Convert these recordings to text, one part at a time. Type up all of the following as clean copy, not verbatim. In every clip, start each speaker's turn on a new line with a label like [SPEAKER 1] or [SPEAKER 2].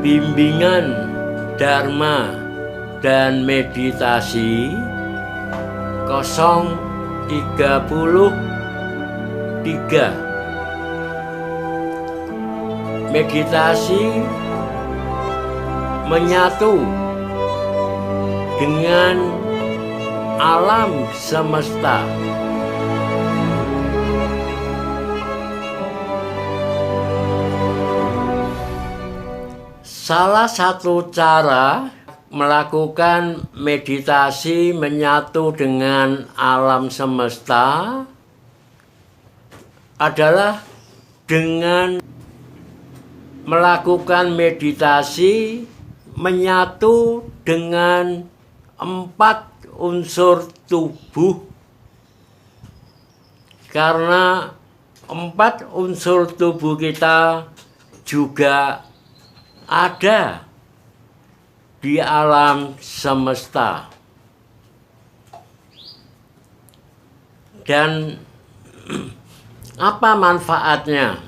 [SPEAKER 1] bimbingan Dharma dan meditasi 033. Meditasi menyatu dengan alam semesta. Salah satu cara melakukan meditasi menyatu dengan alam semesta adalah dengan melakukan meditasi menyatu dengan 4 unsur tubuh. Karena 4 unsur tubuh kita juga ada di alam semesta. Dan apa manfaatnya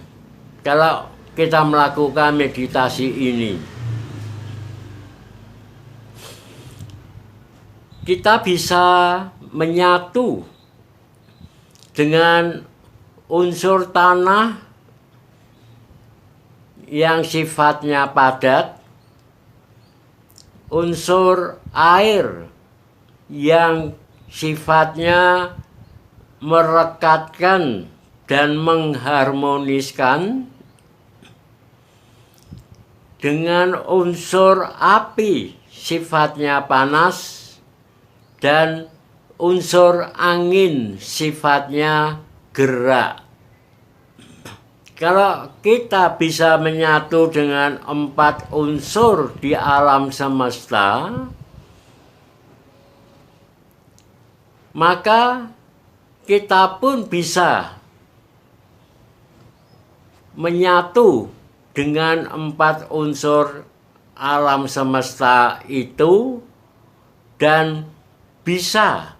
[SPEAKER 1] kalau kita melakukan meditasi ini? Kita bisa menyatu dengan unsur tanah yang sifatnya padat, unsur air yang sifatnya merekatkan dan mengharmoniskan, dengan unsur api sifatnya panas dan unsur angin sifatnya gerak. Kalau kita bisa menyatu dengan 4 unsur di alam semesta, maka kita pun bisa menyatu dengan 4 unsur alam semesta itu dan bisa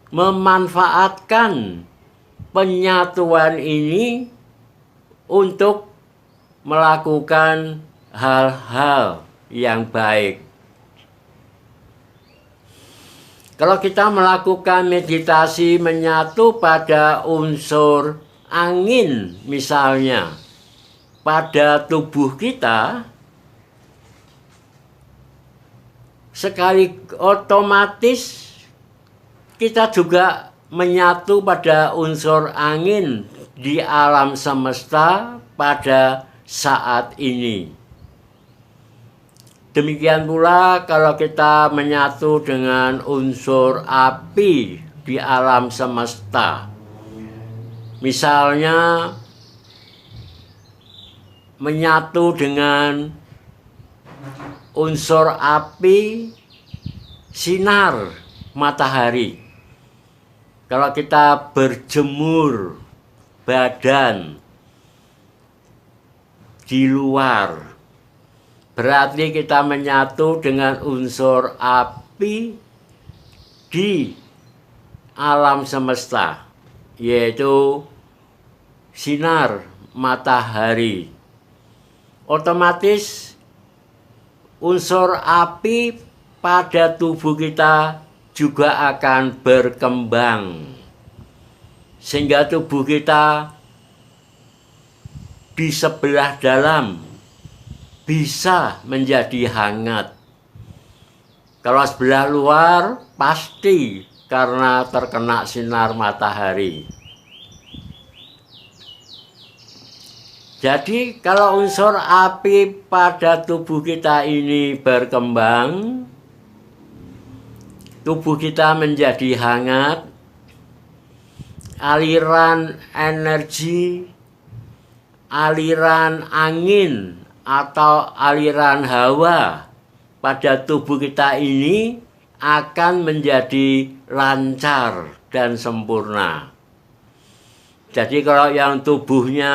[SPEAKER 1] memanfaatkan penyatuan ini untuk melakukan hal-hal yang baik. Kalau kita melakukan meditasi menyatu pada unsur angin misalnya pada tubuh kita, sekali otomatis kita juga menyatu pada unsur angin di alam semesta pada saat ini. Demikian pula kalau kita menyatu dengan unsur api di alam semesta. Misalnya menyatu dengan unsur api sinar matahari. Kalau kita berjemur badan di luar, berarti kita menyatu dengan unsur api di alam semesta, yaitu sinar matahari. Otomatis unsur api pada tubuh kita juga akan berkembang, sehingga tubuh kita di sebelah dalam bisa menjadi hangat. Kalau sebelah luar pasti karena terkena sinar matahari. Jadi kalau unsur api pada tubuh kita ini berkembang, tubuh kita menjadi hangat, aliran energi, aliran angin atau aliran hawa pada tubuh kita ini akan menjadi lancar dan sempurna. Jadi kalau yang tubuhnya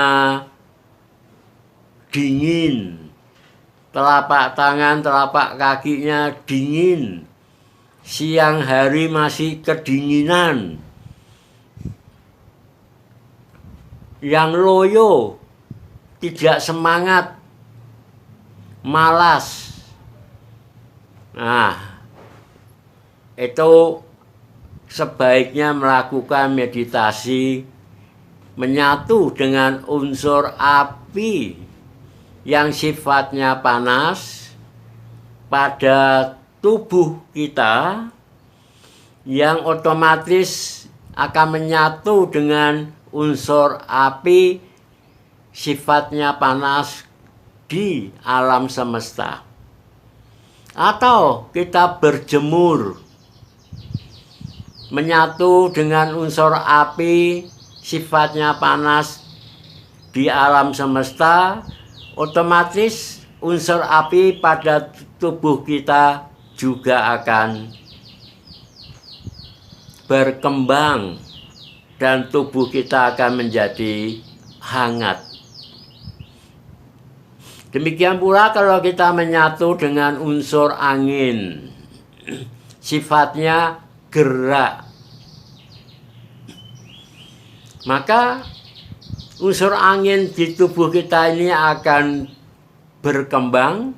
[SPEAKER 1] dingin, telapak tangan, telapak kakinya dingin, siang hari masih kedinginan, yang loyo, tidak semangat, malas. Nah, itu sebaiknya melakukan meditasi menyatu dengan unsur api yang sifatnya panas pada tubuh kita, yang otomatis akan menyatu dengan unsur api sifatnya panas di alam semesta. Atau kita berjemur menyatu dengan unsur api sifatnya panas di alam semesta, otomatis unsur api pada tubuh kita juga akan berkembang dan tubuh kita akan menjadi hangat. Demikian pula kalau kita menyatu dengan unsur angin, sifatnya gerak, maka unsur angin di tubuh kita ini akan berkembang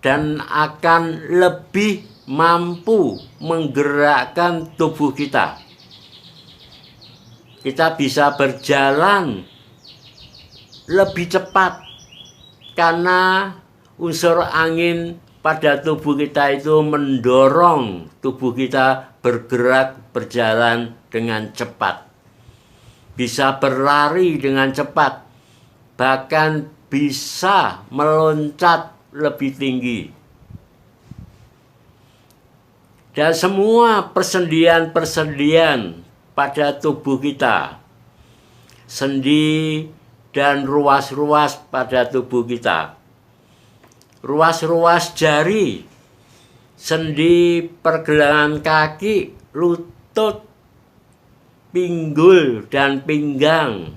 [SPEAKER 1] dan akan lebih mampu menggerakkan tubuh kita. Kita bisa berjalan lebih cepat karena unsur angin pada tubuh kita itu mendorong tubuh kita bergerak, berjalan dengan cepat. Bisa berlari dengan cepat, bahkan bisa meloncat lebih tinggi. Dan semua persendian-persendian pada tubuh kita, sendi dan ruas-ruas pada tubuh kita, ruas-ruas jari, sendi pergelangan kaki, lutut, pinggul dan pinggang,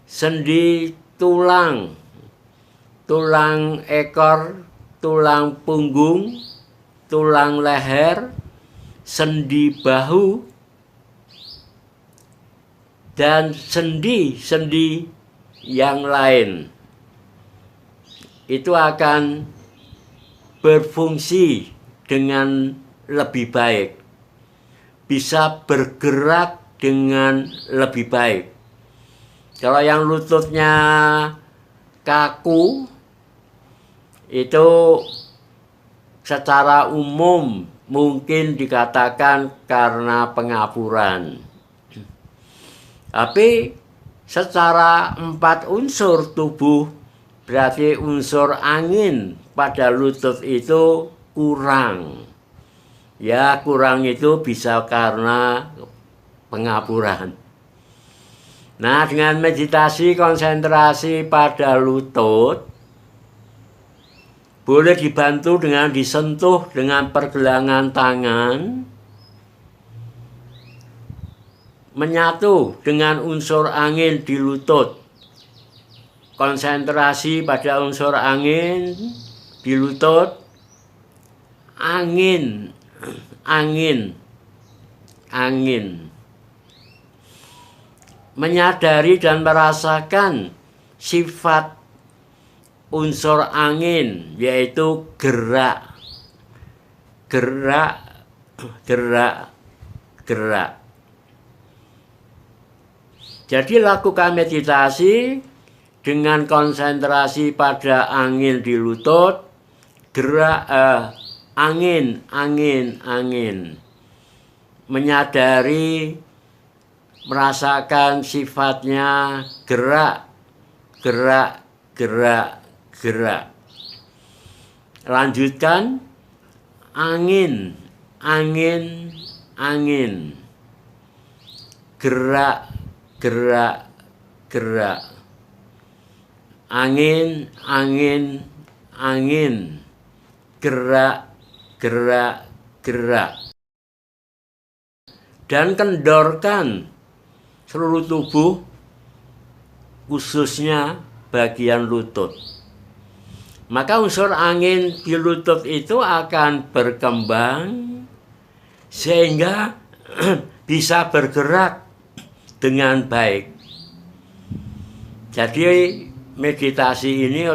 [SPEAKER 1] sendi tulang, tulang ekor, tulang punggung, tulang leher, sendi bahu, dan sendi-sendi yang lain. Itu akan berfungsi dengan lebih baik, bisa bergerak dengan lebih baik. Kalau yang lututnya kaku, itu secara umum mungkin dikatakan karena pengapuran. Tapi secara 4 unsur tubuh, berarti unsur angin pada lutut itu kurang. Ya, kurang itu bisa karena pengapuran. Nah, dengan meditasi konsentrasi pada lutut, boleh dibantu dengan disentuh dengan pergelangan tangan, menyatu dengan unsur angin di lutut. Konsentrasi pada unsur angin di lutut, angin, angin, angin. Menyadari dan merasakan sifat unsur angin, yaitu gerak, gerak, gerak, gerak. Jadi lakukan meditasi dengan konsentrasi pada angin di lutut, gerak, angin, angin, angin. Menyadari, merasakan sifatnya gerak, gerak, gerak, gerak. Lanjutkan angin, angin, angin. Gerak, gerak, gerak. Angin, angin, angin. Gerak, gerak, gerak. Dan kendorkan seluruh tubuh, khususnya bagian lutut. Maka unsur angin di lutut itu akan berkembang sehingga bisa bergerak dengan baik. Jadi meditasi ini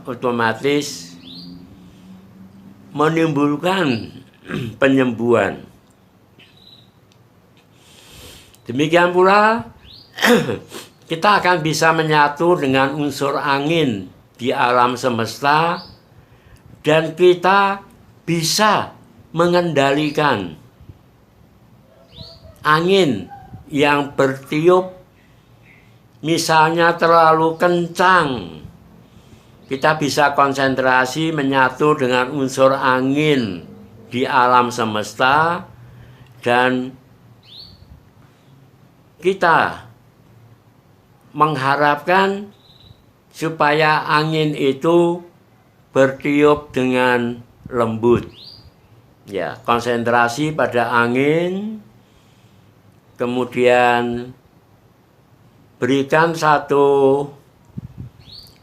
[SPEAKER 1] otomatis menimbulkan penyembuhan. Demikian pula kita akan bisa menyatu dengan unsur angin di alam semesta dan kita bisa mengendalikan angin yang bertiup misalnya terlalu kencang. Kita bisa konsentrasi menyatu dengan unsur angin di alam semesta dan kita mengharapkan supaya angin itu bertiup dengan lembut. Ya, konsentrasi pada angin, kemudian berikan satu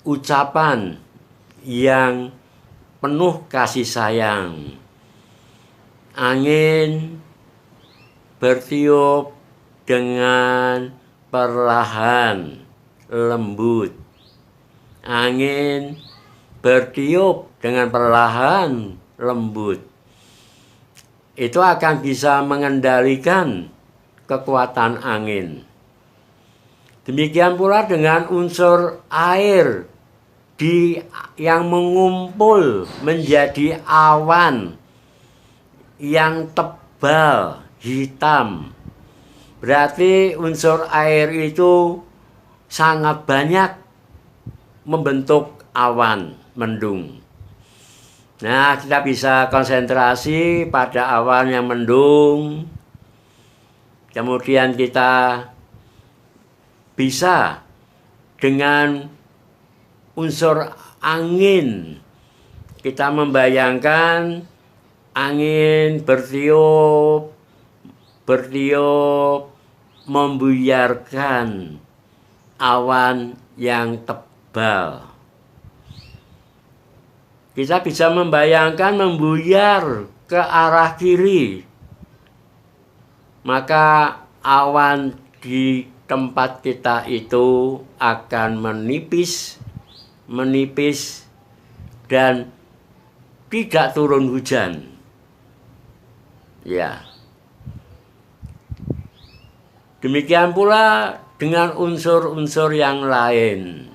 [SPEAKER 1] ucapan yang penuh kasih sayang. Angin bertiup dengan perlahan, lembut. Angin bertiup dengan perlahan, lembut. Itu akan bisa mengendalikan kekuatan angin. Demikian pula dengan unsur air yang mengumpul menjadi awan yang tebal, hitam. Berarti unsur air itu sangat banyak membentuk awan mendung. Nah, kita bisa konsentrasi pada awan yang mendung. Kemudian kita bisa dengan unsur angin, kita membayangkan angin bertiup, membuyarkan awan yang tebal. Kita bisa membayangkan membuyar ke arah kiri. Maka awan di tempat kita itu akan menipis dan tidak turun hujan. Ya. Demikian pula dengan unsur-unsur yang lain.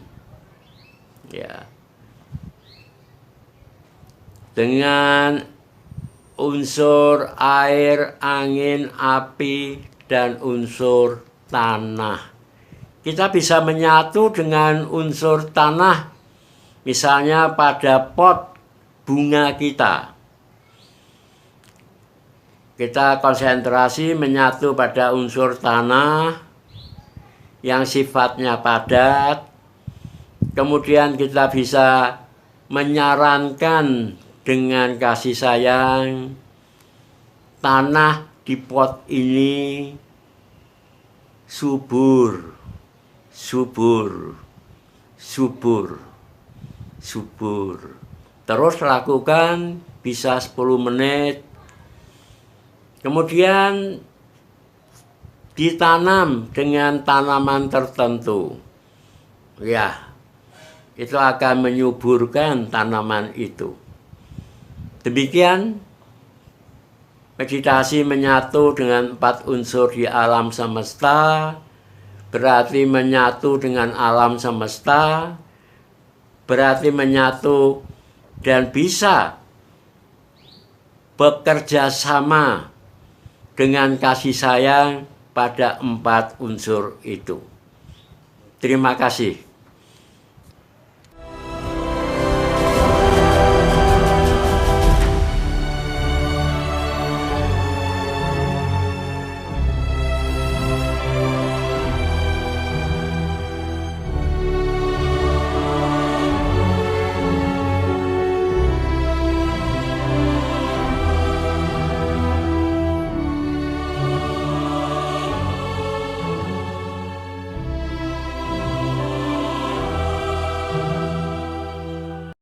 [SPEAKER 1] Ya. Dengan unsur air, angin, api, dan unsur tanah. Kita bisa menyatu dengan unsur tanah, misalnya pada pot bunga kita. Kita konsentrasi menyatu pada unsur tanah yang sifatnya padat. Kemudian kita bisa menyarankan dengan kasih sayang, tanah di pot ini subur, subur, subur, subur. Terus lakukan bisa 10 menit. Kemudian ditanam dengan tanaman tertentu. Ya, itu akan menyuburkan tanaman itu. Demikian meditasi menyatu dengan 4 unsur di alam semesta, berarti menyatu dengan alam semesta, berarti menyatu dan bisa bekerja sama dengan kasih sayang pada 4 unsur itu. Terima kasih.